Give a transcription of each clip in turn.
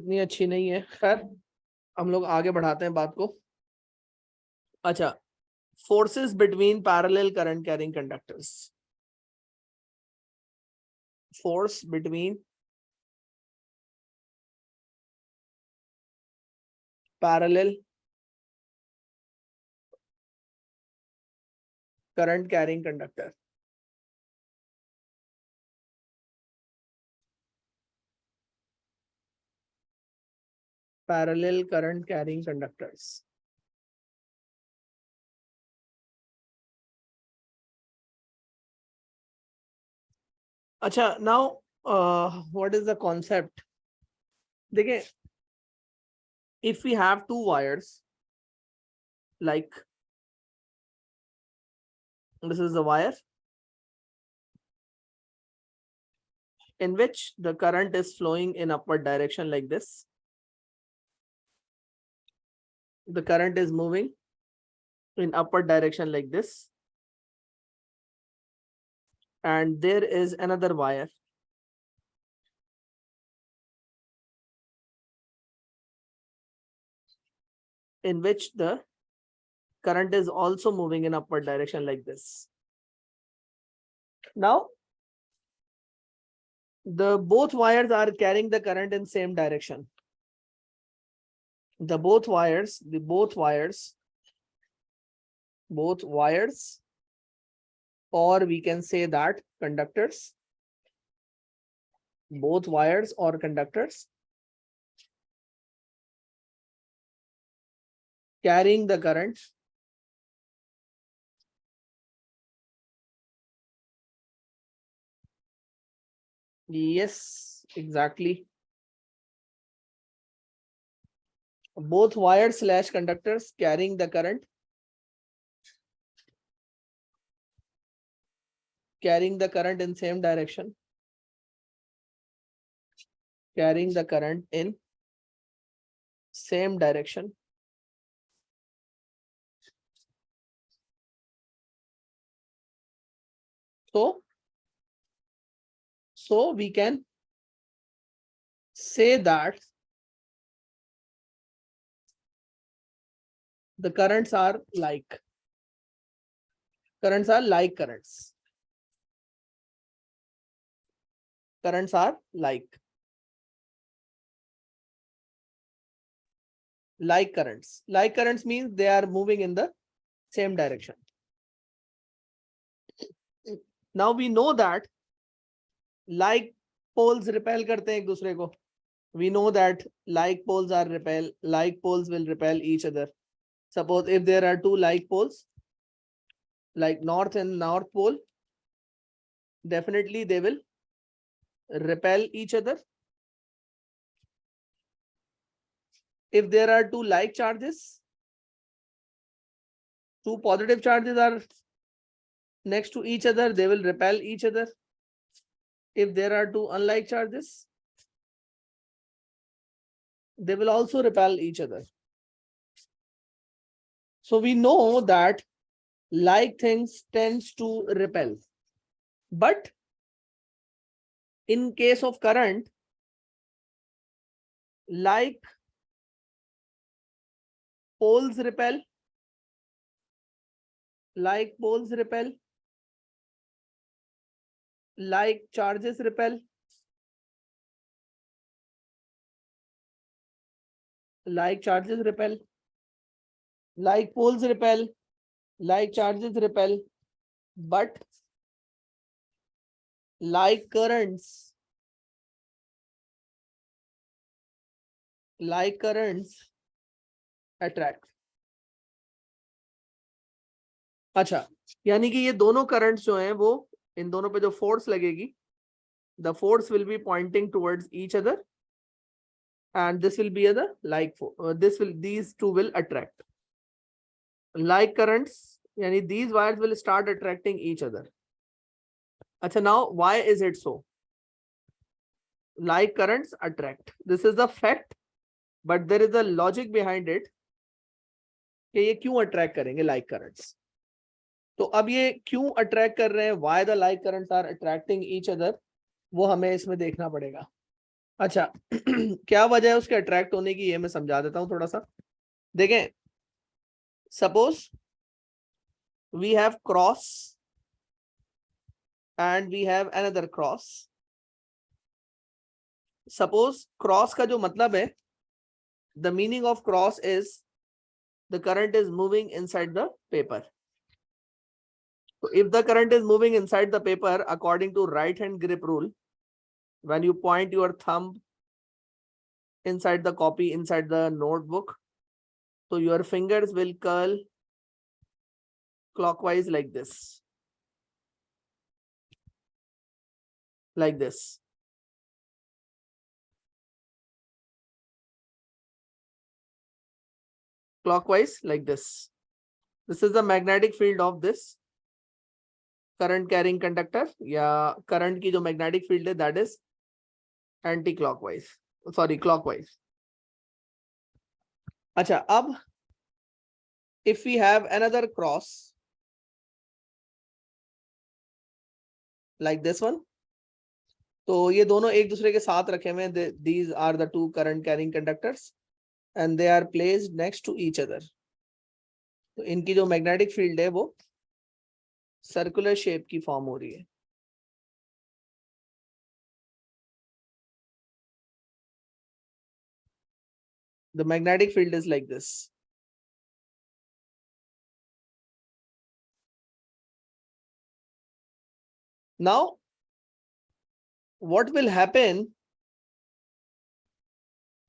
इतनी अच्छी नहीं है, खैर हम लोग आगे बढ़ाते हैं बात को। अच्छा, forces between parallel current carrying conductors. Force between parallel current carrying conductor. Parallel current carrying conductors. अच्छा, now what is the concept? देखिए, if we have two wires, like this is the wire in which the current is flowing in upward direction like this. The current is moving in upward direction like this. And there is another wire in which the current is also moving in upward direction like this. Now, the both wires are carrying the current in same direction. Both wires, or we can say that conductors, both wires or conductors carrying the current yes, exactly. Both wires / conductors carrying the current in same direction, carrying the current in same direction. So we can say that the currents are like currents. Currents are like currents. Like currents means they are moving in the same direction. Now we know that like poles repel करते हैं एक दूसरे को. We know that like poles will repel each other. Suppose if there are two like poles, like north and north pole, definitely they will repel each other. If there are two like charges, two positive charges are next to each other, they will repel each other. If there are two unlike charges, they will also repel each other. So we know that like things tends to repel. But in case of current, like poles repel, like charges repel, like charges repel, like poles repel, like charges repel, but like currents attract. अच्छा, यानी कि ये दोनों currents जो हैं वो इन दोनों पे जो फोर्स लगेगी, the force will be pointing towards each other and this will be the like these two will attract. Like currents, yani these wires will start attracting each other. Acha, now why is it so? Like currents attract. This is the fact, but there is a logic behind it कि ये क्यों attract करेंगे like currents. तो अब ये क्यों attract कर रहे हैं, why the like currents are attracting each other, वो हमें इसमें देखना पड़ेगा. अच्छा क्या वजह है उसके अट्रैक्ट होने की, ये मैं समझा देता हूं थोड़ा सा। देखें, suppose we have cross and we have another cross. Suppose cross का जो मतलब है, the meaning of cross is the current is moving inside the paper. So if the current is moving inside the paper, according to right hand grip rule, when you point your thumb inside the copy, inside the notebook, so your fingers will curl clockwise like this, like this. Clockwise like this. This is the magnetic field of this current carrying conductor, या current की जो magnetic field है, that is anti clockwise, sorry clockwise. अच्छा, अब if we have another cross like this one, तो ये दोनों एक दूसरे के साथ रखे हुए हैं. These are the two current carrying conductors and they are placed next to each other. तो इनकी जो magnetic field है वो सर्कुलर शेप की फॉर्म हो रही है. The magnetic field is like this. Now what will happen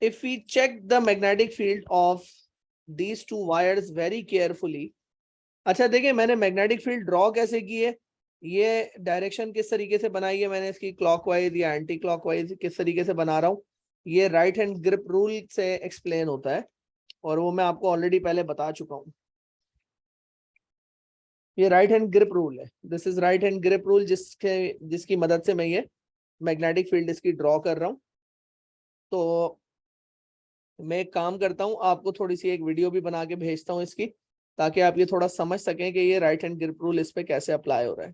if we check the magnetic field of these two wires very carefully? अच्छा देखिए, मैंने मैग्नेटिक फील्ड ड्रॉ कैसे की है, ये डायरेक्शन किस तरीके से बनाई है मैंने, इसकी क्लॉकवाइज या एंटी क्लॉकवाइज किस तरीके से बना रहा हूँ, ये राइट हैंड ग्रिप रूल से एक्सप्लेन होता है और वो मैं आपको ऑलरेडी पहले बता चुका हूँ. ये राइट हैंड ग्रिप रूल है. This is right hand grip rule जिसकी मदद से मैं ये मैग्नेटिक फील्ड इसकी ड्रॉ कर रहा हूँ. तो मैं एक काम करता हूँ, आपको थोड़ी सी एक वीडियो भी बना के भेजता हूँ इसकी, ताकि आप ये थोड़ा समझ सकें कि ये राइट हैंड ग्रिप रूल इस पे कैसे अप्लाई हो रहा है.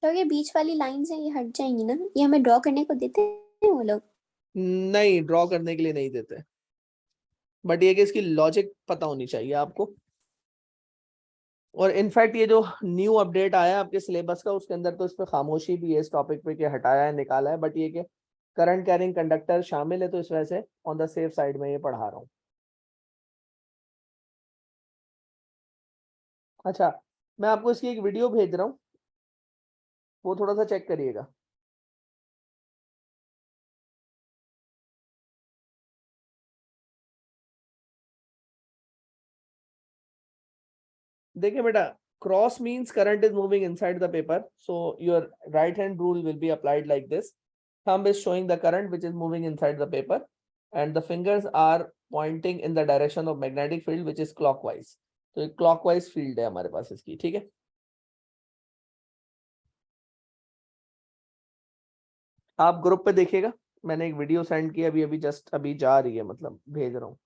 तो ये बीच वाली लाइंस हैं, ये हट जाएंगी ना, ये हमें ड्रॉ करने को देते हैं वो लोग? नहीं, ड्रॉ करने के लिए नहीं देते, बट ये कि इसकी लॉजिक पता होनी चाहिए आपको. और इनफैक्ट ये जो न्यू अपडेट आया है आपके सिलेबस का, उसके अंदर तो इस पे खामोशी भी है इस टॉपिक पे, कि हटाया है निकाला है, बट ये कि करंट कैरिंग कंडक्टर शामिल है, तो इस वजह से ऑन द सेफ साइड में ये पढ़ा रहा हूँ. अच्छा, मैं आपको इसकी एक वीडियो भेज रहा हूँ, वो थोड़ा सा चेक करिएगा. देखिए बेटा, cross means current is moving inside the paper, so your right hand rule will be applied like this. Thumb is showing the current which is moving inside the paper, and the fingers are pointing in the direction of magnetic field which is clockwise. तो एक clockwise field है हमारे पास इसकी, ठीक है. आप group पे देखिएगा, मैंने एक वीडियो सेंड किया अभी अभी, जस्ट अभी जा रही है, मतलब भेज रहा हूँ.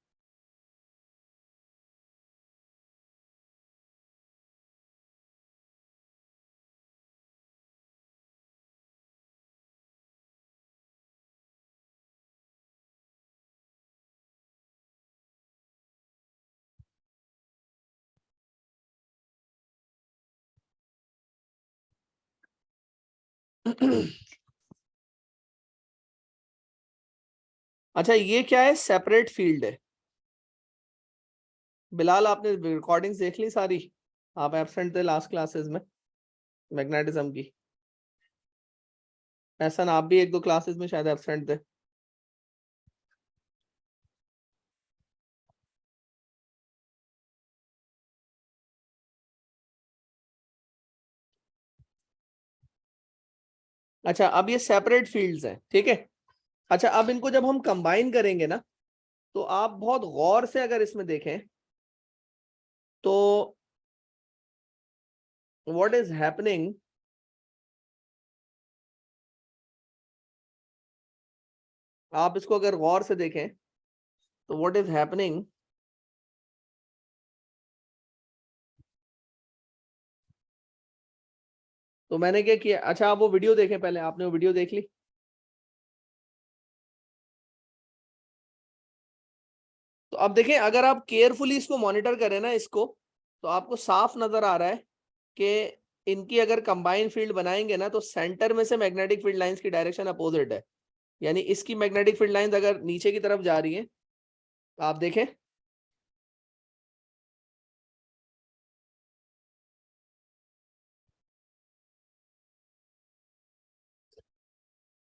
अच्छा, ये क्या है, सेपरेट फील्ड है. बिलाल, आपने रिकॉर्डिंग्स देख ली सारी? आप एब्सेंट थे लास्ट क्लासेस में मैग्नेटिज्म की. ऐसा ना, आप भी एक दो क्लासेस में शायद एब्सेंट थे. अच्छा, अब ये सेपरेट फील्ड्स हैं, ठीक है. अच्छा, अब इनको जब हम कंबाइन करेंगे ना, तो आप बहुत गौर से अगर इसमें देखें तो व्हाट इज हैपनिंग, आप इसको अगर गौर से देखें तो व्हाट इज हैपनिंग, तो मैंने क्या किया, अच्छा आप वो वीडियो देखें पहले, आपने वो वीडियो देख ली? तो अब देखें, अगर आप केयरफुली इसको मॉनिटर करें ना इसको, तो आपको साफ नजर आ रहा है कि इनकी अगर कंबाइन फील्ड बनाएंगे ना, तो सेंटर में से मैग्नेटिक फील्ड लाइंस की डायरेक्शन अपोजिट है। यानी इसकी मैग्नेटिक फील्ड लाइंस अगर नीचे की तरफ जा रही है, आप देखें,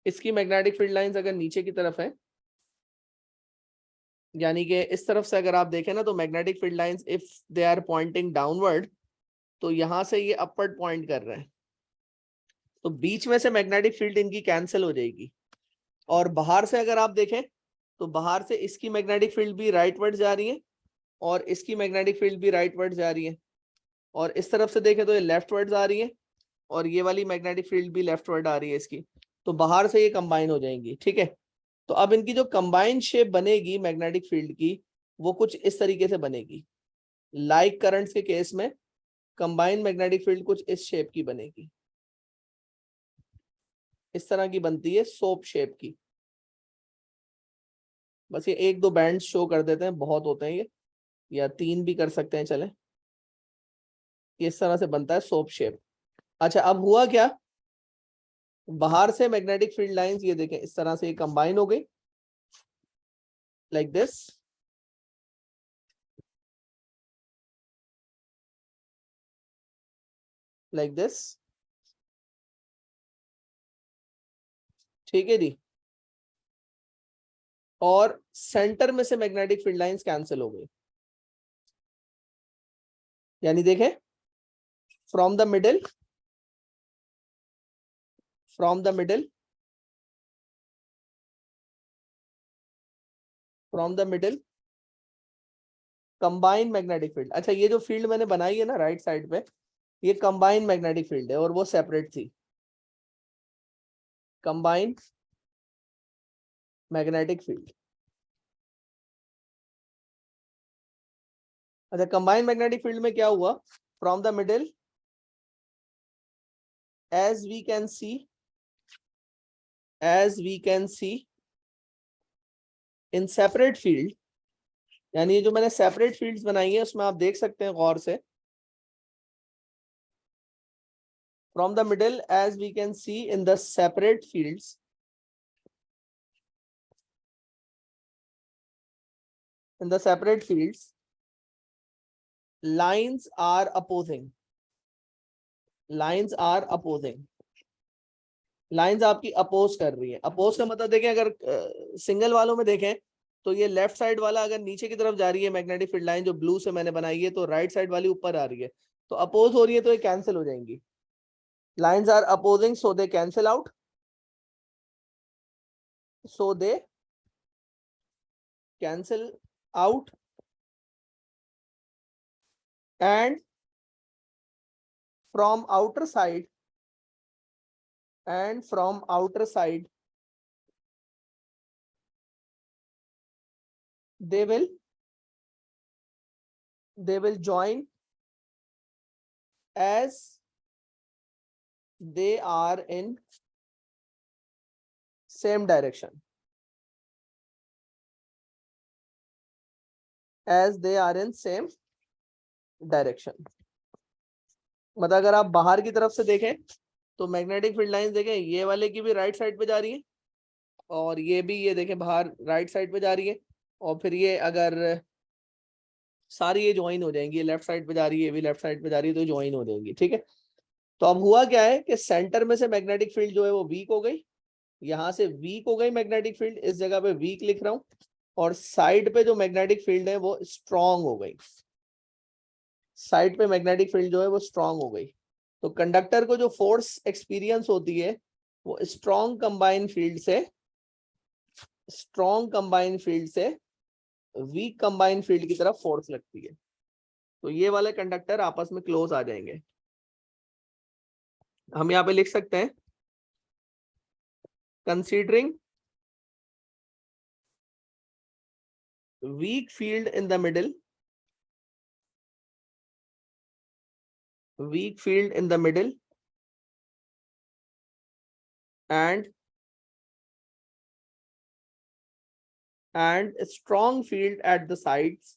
इसकी मैग्नेटिक फील्ड लाइंस अगर नीचे की तरफ है, यानी कि इस तरफ से अगर आप देखें ना, तो magnetic field lines if they are pointing downward, तो यहां से ये अपवर्ड पॉइंट कर रहे हैं, तो बीच में से मैग्नेटिक फील्ड इनकी कैंसिल हो जाएगी। और बाहर से अगर आप देखें, तो बाहर से इसकी मैग्नेटिक फील्ड भी राइटवर्ड जा रही है और इसकी मैग्नेटिक फील्ड भी राइटवर्ड जा रही है, और इस तरफ से देखें तो ये लेफ्टवर्ड आ रही है और ये वाली मैग्नेटिक फील्ड भी लेफ्टवर्ड आ रही है इसकी। तो बाहर से ये कंबाइन हो जाएंगी, ठीक है। तो अब इनकी जो कंबाइंड शेप बनेगी मैग्नेटिक फील्ड की, वो कुछ इस तरीके से बनेगी। लाइक करंट्स के केस में कंबाइंड मैग्नेटिक फील्ड कुछ इस शेप की बनेगी, इस तरह की बनती है, सोप शेप की। बस ये एक दो बैंड शो कर देते हैं, बहुत होते हैं ये, या तीन भी कर सकते हैं, चले। इस तरह से बनता है सोप शेप। अच्छा, अब हुआ क्या, बाहर से मैग्नेटिक फील्ड लाइंस ये देखें इस तरह से ये कंबाइन हो गई, लाइक दिस। लाइक दिस, ठीक है जी। और सेंटर में से मैग्नेटिक फील्ड लाइंस कैंसिल हो गई, यानी देखें, from the middle, from the middle, from the middle combined magnetic field. अच्छा, ये जो फील्ड मैंने बनाई है ना राइट साइड पे, ये कंबाइंड मैग्नेटिक फील्ड है और वो सेपरेट थी, कंबाइंड मैग्नेटिक फील्ड। अच्छा, कंबाइंड मैग्नेटिक फील्ड में क्या हुआ, from the middle as we can see, as we can see in separate field, यानी ये जो मैंने सेपरेट फील्ड्स बनाई है उसमें आप देख सकते हैं गौर से, from the middle as we can see in the separate fields, in the separate fields lines are opposing, lines are opposing, lines आपकी अपोज कर रही है। अपोज का मतलब देखें, अगर सिंगल वालों में देखें तो ये लेफ्ट साइड वाला अगर नीचे की तरफ जा रही है मैग्नेटिक फील्ड लाइन जो ब्लू से मैंने बनाई है, तो राइट साइड वाली ऊपर आ रही है, तो अपोज हो रही है, तो ये कैंसिल हो जाएंगी। Lines are opposing so they cancel out, so they cancel out, and from outer side, and from outer side they will join as they are in same direction, as they are in same direction। मतलब अगर आप बाहर की तरफ से देखें तो magnetic field lines देखें, ये वाले की भी राइट साइड पे जा रही है और ये भी, ये देखें बाहर राइट साइड पे जा रही है, और फिर ये अगर सारी ये ज्वाइन हो जाएंगी, ये लेफ्ट साइड पे जा रही है, ये भी लेफ्ट साइड पे जा रही है, तो ज्वाइन हो जाएंगी, ठीक है। तो अब हुआ क्या है कि सेंटर में से मैग्नेटिक फील्ड जो है वो वीक हो गई, यहां से वीक हो गई मैग्नेटिक फील्ड, इस जगह पे वीक लिख रहा हूं, और साइड पे जो मैग्नेटिक फील्ड है वो स्ट्रांग हो गई, साइड पे मैग्नेटिक फील्ड जो है वो स्ट्रांग हो गई। तो कंडक्टर को जो फोर्स एक्सपीरियंस होती है वो स्ट्रांग कंबाइन फील्ड से, स्ट्रांग कंबाइन फील्ड से वीक कंबाइन फील्ड की तरफ फोर्स लगती है। तो ये वाले कंडक्टर आपस में क्लोज आ जाएंगे। हम यहाँ पे लिख सकते हैं, considering weak field in the middle, weak field in the middle, and and a strong field at the sides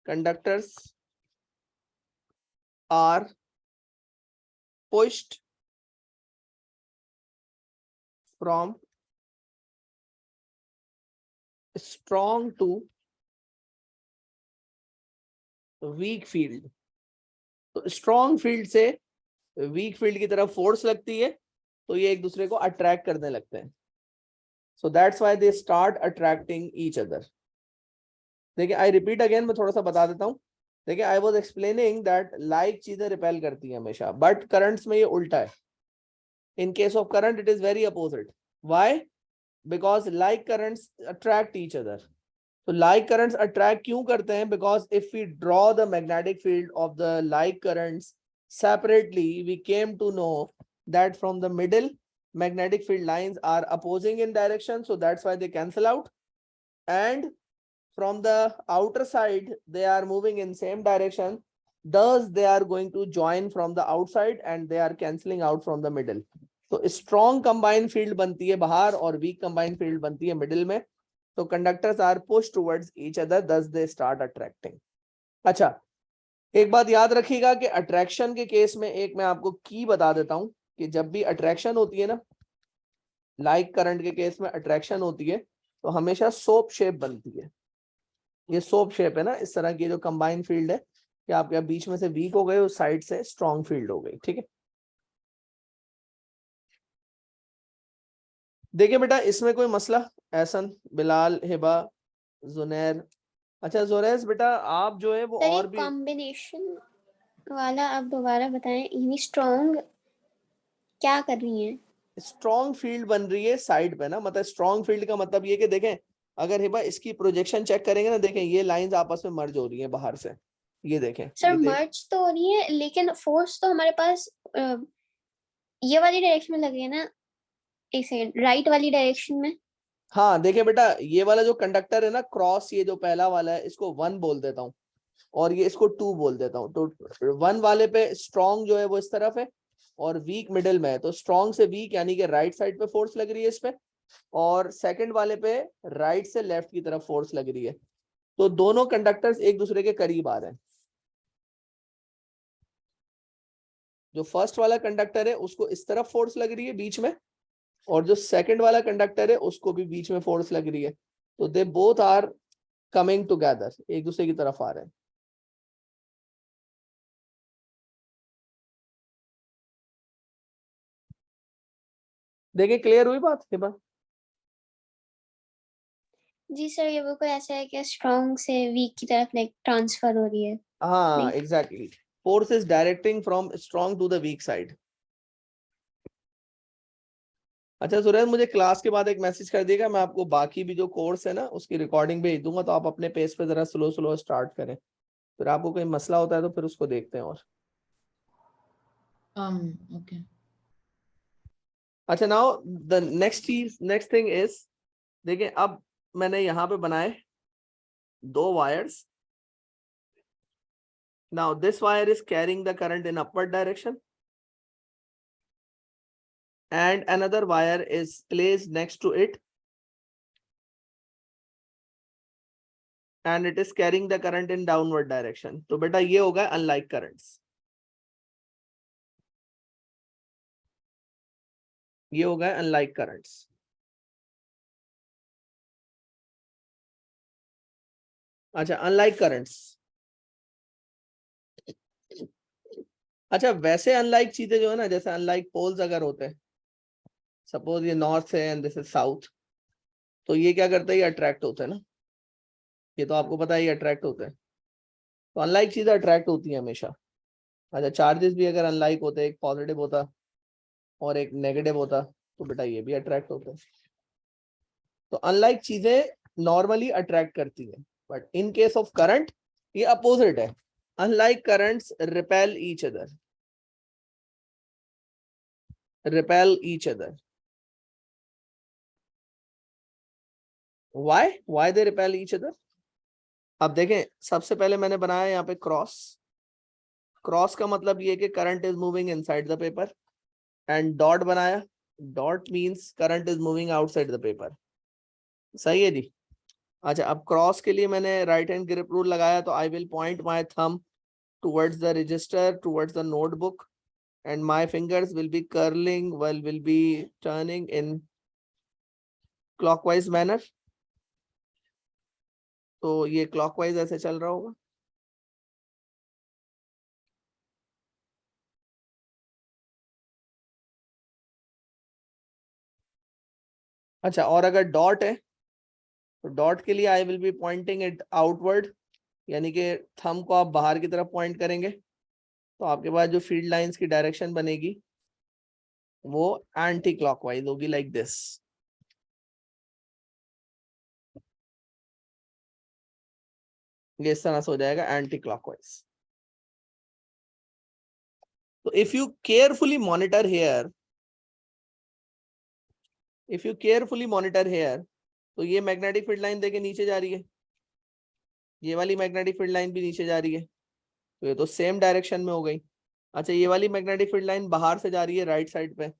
conductors are pushed from strong to weak field. तो स्ट्रॉन्ग फील्ड से वीक फील्ड की तरफ force लगती है तो ये एक दूसरे को अट्रैक्ट करने लगते हैं. So that's why they start attracting each other. देखिए आई रिपीट अगेन, मैं थोड़ा सा बता देता हूँ. देखिए I was explaining that like चीजें रिपेल करती है हमेशा, बट करंट्स में ये उल्टा है. In case of current it is very opposite. Why? Because like currents attract each other. तो like currents attract क्यों करते हैं? Because if we draw the magnetic field of the like currents separately, we came to know that from the middle, magnetic field lines are opposing in direction, so that's why they cancel out. And from the outer side, they are moving in same direction, thus they are going to join from the outside and they are cancelling out from the middle. तो strong combined field बनती है बाहर और weak combined field बनती है middle में. तो conductors are push towards each other, thus they start attracting. अच्छा, एक बात याद रखिएगा कि अट्रैक्शन के केस में एक मैं आपको की बता देता हूं कि जब भी अट्रैक्शन होती है ना, लाइक करंट के केस में अट्रैक्शन होती है तो हमेशा सोप शेप बनती है. ये सोप शेप है ना, इस तरह की जो कंबाइंड फील्ड है कि आपके बीच में से वीक हो गए, उस साइड से स्ट्रॉन्ग फील्ड हो गई. ठीक है, देखिए बेटा इसमें कोई मसला? एहसन, बिलाल, हिबा, जुनैर. अच्छा जोरेस बेटा आप जो है वो सर ये और भी कॉम्बिनेशन वाला आप दोबारा बताएं. यानी स्ट्रॉन्ग क्या कर रही हैं? स्ट्रॉन्ग फील्ड बन रही है साइड पे ना. मतलब स्ट्रॉन्ग फील्ड का मतलब ये कि देखें, अगर हिबा इसकी प्रोजेक्शन चेक करेंगे ना, देखें ये लाइंस आपस में मर्ज हो रही हैं बाहर से. ये देखें, सर ये मर्ज तो हो रही है लेकिन फोर्स तो हमारे पास ये वाली डायरेक्शन में लग रही है ना. एक सेकंड, राइट वाली डायरेक्शन में. हाँ देखिए बेटा, ये वाला जो कंडक्टर है ना क्रॉस, ये जो पहला वाला है इसको 1 बोल देता हूँ और ये इसको 2 बोल देता हूँ. तो 1 वाले पे स्ट्रॉन्ग जो है वो इस तरफ है और वीक मिडिल में है. तो स्ट्रॉन्ग से वीक यानी कि राइट साइड पे फोर्स लग रही है इस पे, और सेकंड वाले पे राइट से लेफ्ट की तरफ फोर्स लग रही है. तो दोनों कंडक्टर्स एक दूसरे के करीब आ रहे हैं. जो फर्स्ट वाला कंडक्टर है उसको इस तरफ फोर्स लग रही है बीच में, और जो सेकंड वाला कंडक्टर है उसको भी बीच में फोर्स लग रही है. तो they both are coming together, एक दूसरे की तरफ आ रहे हैं. देखिए क्लियर हुई बात हिबा? जी सर, ये बिल्कुल ऐसा है कि स्ट्रॉन्ग से वीक की तरफ लाइक ट्रांसफर हो रही है. हाँ exactly, force is directing from strong to the weak side. अच्छा सुरेश, मुझे क्लास के बाद एक मैसेज कर दिएगा, मैं आपको बाकी भी जो कोर्स है ना उसकी रिकॉर्डिंग भेज दूंगा, तो आप अपने पेस पे जरा स्लो स्लो स्टार्ट करें. फिर आपको कोई मसला होता है तो फिर उसको देखते हैं. और okay. अच्छा, now the next thing is, देखिए अब मैंने यहाँ पे बनाए 2 wires. Now this wire is carrying the current in upward direction and another wire is placed next to it and it is carrying the current in downward direction. तो बेटा ये होगा unlike currents. ये होगा unlike currents. अच्छा, unlike currents. अच्छा, वैसे unlike चीजें जो है ना, जैसे अनलाइक पोल्स अगर होते हैं, सपोज ये नॉर्थ है एंड दिस इज साउथ, तो ये क्या करते हैं? ये अट्रैक्ट होते हैं ना. ये तो आपको पता है ये अट्रैक्ट होते हैं. तो अनलाइक चीजें अट्रैक्ट होती है हमेशा. अच्छा, चार्जेस भी अगर अनलाइक होते, एक पॉजिटिव होता और एक नेगेटिव होता, तो बेटा ये भी अट्रैक्ट होते हैं. तो अनलाइक चीजें नॉर्मली अट्रैक्ट करती है, but in case of current ये अपोजिट है. Unlike currents repel each other. repel each other. Why they repel each other? अब देखें, सबसे पहले मैंने बनाया यहाँ पे क्रॉस का मतलब ये कि current is moving inside the paper, and dot बनाया, dot means current is moving outside the paper. सही है जी। अच्छा, अब क्रॉस के लिए मैंने राइट हैंड ग्रिप रूल लगाया, तो I will point my thumb towards the register, towards the notebook, and my fingers will be curling, will be turning in clockwise manner. तो ये clockwise ऐसे चल रहा होगा। अच्छा, और अगर डॉट है तो डॉट के लिए I will be Poynting it outward, यानी कि थंब को आप बाहर की तरफ पॉइंट करेंगे, तो आपके पास जो फील्ड लाइंस की डायरेक्शन बनेगी वो एंटी क्लॉकवाइज होगी, लाइक दिस। ये इस तरह से हो जाएगा एंटी क्लॉकवाइज। तो if you carefully monitor here, तो ये मैग्नेटिक फील्ड लाइन देके नीचे जा रही है, ये वाली मैग्नेटिक फील्ड लाइन भी नीचे जा रही है, तो ये तो सेम डायरेक्शन में हो गई। अच्छा, ये वाली मैग्नेटिक फील्ड लाइन बाहर से जा रही है राइट साइड पे,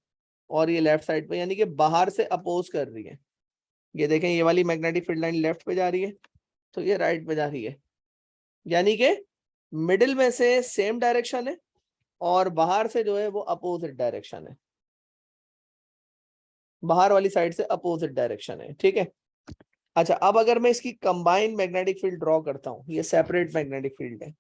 और ये लेफ्ट साइड पे, यानी कि बाहर से अपोज कर रही है। ये देखें, ये वाली मैग्नेटिक फील्ड लाइन लेफ्ट पे जा रही है, तो ये राइट पे जा रही है, यानी कि मिडिल में से सेम डायरेक्शन है और बाहर से जो है वो अपोजिट डायरेक्शन है, बाहर वाली साइड से अपोजिट डायरेक्शन है। ठीक है। अच्छा, अब अगर मैं इसकी कंबाइंड मैग्नेटिक फील्ड ड्रॉ करता हूं, ये सेपरेट मैग्नेटिक फील्ड है,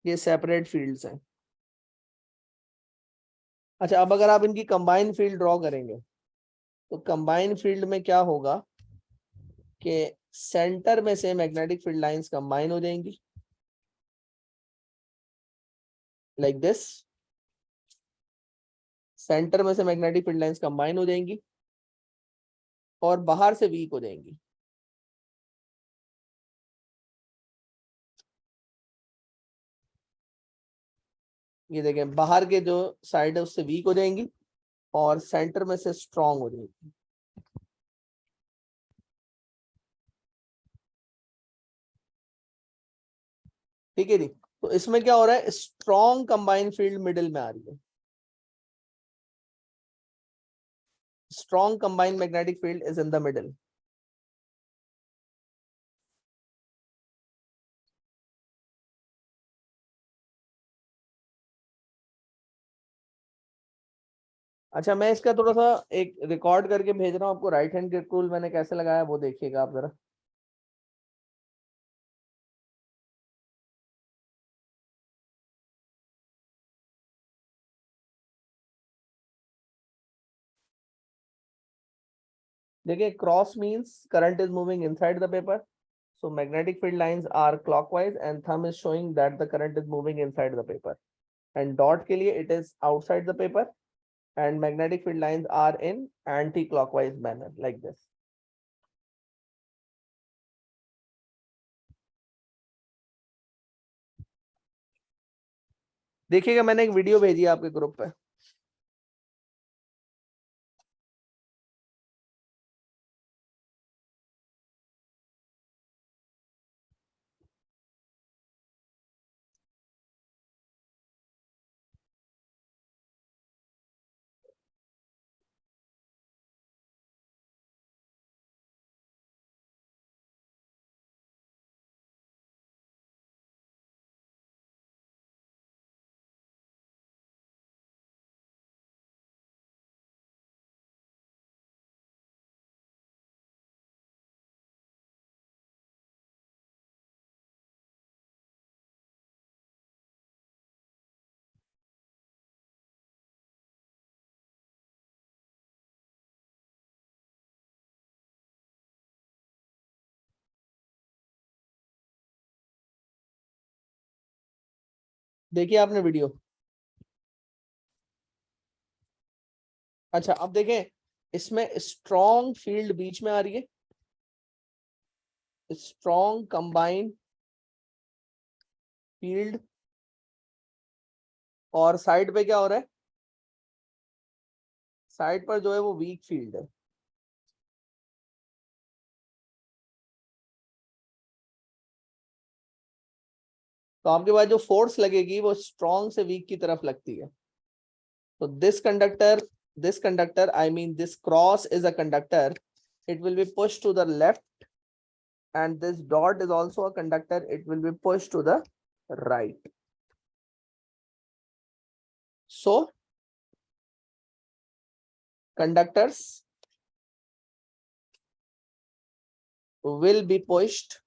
ये सेपरेट फील्ड्स हैं। अच्छा, अब अगर आप इनकी कंबाइंड फील्ड ड्रॉ करेंगे, तो कंबाइंड फील्ड में क्या होगा कि सेंटर में से मैग्नेटिक फील्ड लाइंस कंबाइन हो जाएंगी, लाइक दिस। सेंटर में से मैग्नेटिक फील्ड लाइंस कंबाइन हो जाएंगी और बाहर से वीक हो जाएंगी। ये देखें, बाहर के जो साइड है उससे वीक हो जाएंगी और सेंटर में से स्ट्रॉन्ग हो जाएंगी। ठीक है जी। तो इसमें क्या हो रहा है, स्ट्रॉन्ग कंबाइंड फील्ड मिडिल में आ रही है, strong combined magnetic field is in the middle. अच्छा, मैं इसका थोड़ा सा एक रिकॉर्ड करके भेज रहा हूँ आपको, राइट हैंड ग्रिप रूल मैंने कैसे लगाया वो देखिएगा आप जरा। देखिए, cross means current is moving inside the paper, so magnetic field lines are clockwise and thumb is showing that the current is moving inside the paper, and dot के लिए it is outside the paper and magnetic field lines are in anti-clockwise manner like this. देखिएगा, मैंने एक video भेजी है आपके group पे। देखिए आपने वीडियो। अच्छा, अब देखें, इसमें स्ट्रॉन्ग फील्ड बीच में आ रही है, स्ट्रॉन्ग कंबाइंड फील्ड और साइड पे क्या हो रहा है? साइड पर जो है वो वीक फील्ड है। तो आपके पास जो फोर्स लगेगी वो स्ट्रॉन्ग से वीक की तरफ लगती है। तो this conductor I mean this cross is a conductor, it will be pushed to the left, and this dot is also a conductor, it will be pushed to the right. So conductors will be pushed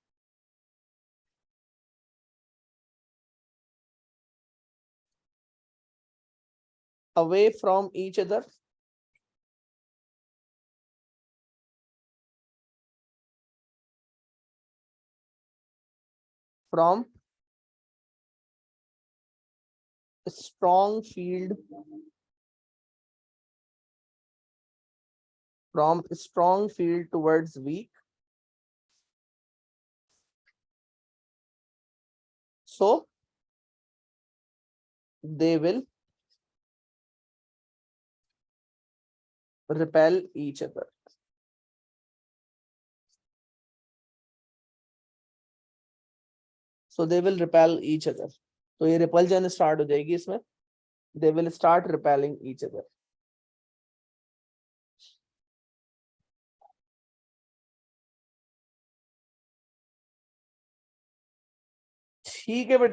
away from each other from strong field towards weak. So they will repel each other. So they will repel each other. तो ये repulsion start हो जाएगी इसमें. They will start repelling each other. ठीक है बेटा.